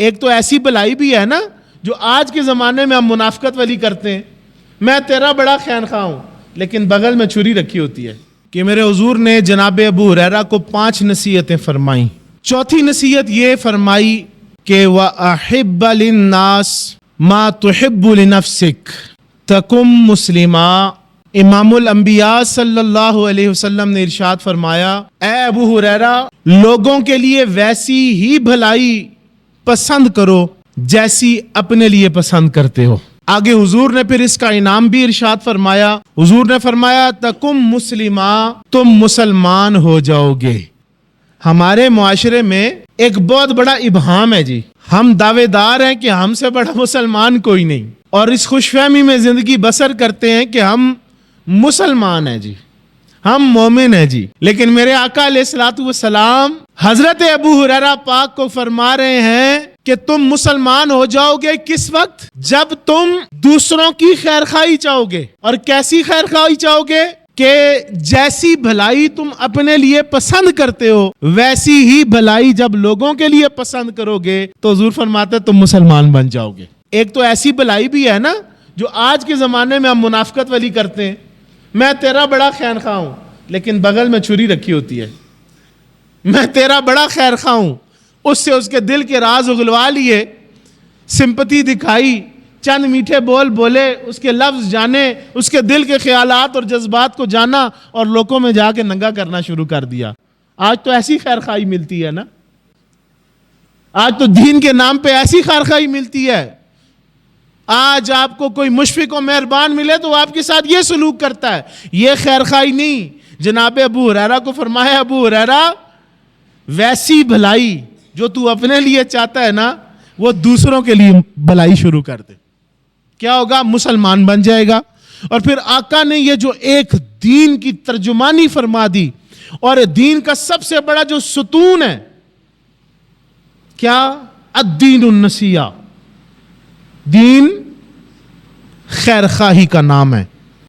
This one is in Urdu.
ایک تو ایسی بلائی بھی ہے نا جو آج کے زمانے میں ہم منافقت والی کرتے ہیں، میں تیرا بڑا خیر خواہ ہوں، لیکن بغل میں چھری رکھی ہوتی ہے کہ میرے حضور نے جناب ابو ہریرہ کو 5 نصیحتیں فرمائیں۔ چوتھی نصیحت یہ فرمائی کہ وَأَحِبَّ لِلنَّاسِ مَا تُحِبُّ لِنَفْسِكَ تَكُن مُسْلِمًا۔ امام الانبیاء صلی اللہ علیہ وسلم نے ارشاد فرمایا، اے ابو ہریرہ، لوگوں کے لیے ویسی ہی بھلائی پسند کرو جیسی اپنے لیے پسند کرتے ہو۔ آگے حضور نے پھر اس کا انعام بھی ارشاد فرمایا، حضور نے فرمایا تَكُن مُسْلِمًا، تم مسلمان ہو جاؤ گے۔ ہمارے معاشرے میں ایک بہت بڑا ابہام ہے جی، ہم دعوے دار ہیں کہ ہم سے بڑا مسلمان کوئی نہیں، اور اس خوش فہمی میں زندگی بسر کرتے ہیں کہ ہم مسلمان ہیں جی، ہم مومن ہیں جی، لیکن میرے آقا علیہ الصلوۃ والسلام حضرت ابو ہریرہ پاک کو فرما رہے ہیں کہ تم مسلمان ہو جاؤ گے کس وقت؟ جب تم دوسروں کی خیر خواہی چاہو گے۔ اور کیسی خیر خواہی چاہو گے؟ کہ جیسی بھلائی تم اپنے لیے پسند کرتے ہو ویسی ہی بھلائی جب لوگوں کے لیے پسند کرو گے تو حضور فرماتے تم مسلمان بن جاؤ گے۔ ایک تو ایسی بھلائی بھی ہے نا جو آج کے زمانے میں ہم منافقت والی کرتے ہیں، میں تیرا بڑا خیر خواہ ہوں، لیکن بغل میں چھری رکھی ہوتی ہے، میں تیرا بڑا خیر خواہ ہوں، اس سے اس کے دل کے راز اگلوا لیے، سمپتی دکھائی، چند میٹھے بول بولے، اس کے لفظ جانے، اس کے دل کے خیالات اور جذبات کو جانا، اور لوگوں میں جا کے ننگا کرنا شروع کر دیا۔ آج تو ایسی خیر خواہی ملتی ہے نا، آج تو دین کے نام پہ ایسی خیر خواہی ملتی ہے۔ آج آپ کو کوئی مشفق و مہربان ملے تو آپ کے ساتھ یہ سلوک کرتا ہے، یہ خیر خواہی نہیں۔ جناب ابو ہریرہ کو فرمایا، ابو ہریرہ ویسی بھلائی جو تو اپنے لیے چاہتا ہے نا وہ دوسروں کے لیے بھلائی شروع کر دے، کیا ہوگا؟ مسلمان بن جائے گا۔ اور پھر آقا نے یہ جو ایک دین کی ترجمانی فرما دی، اور دین کا سب سے بڑا جو ستون ہے کیا؟ الدین النصیحہ، دین خیر خواہی کا نام ہے۔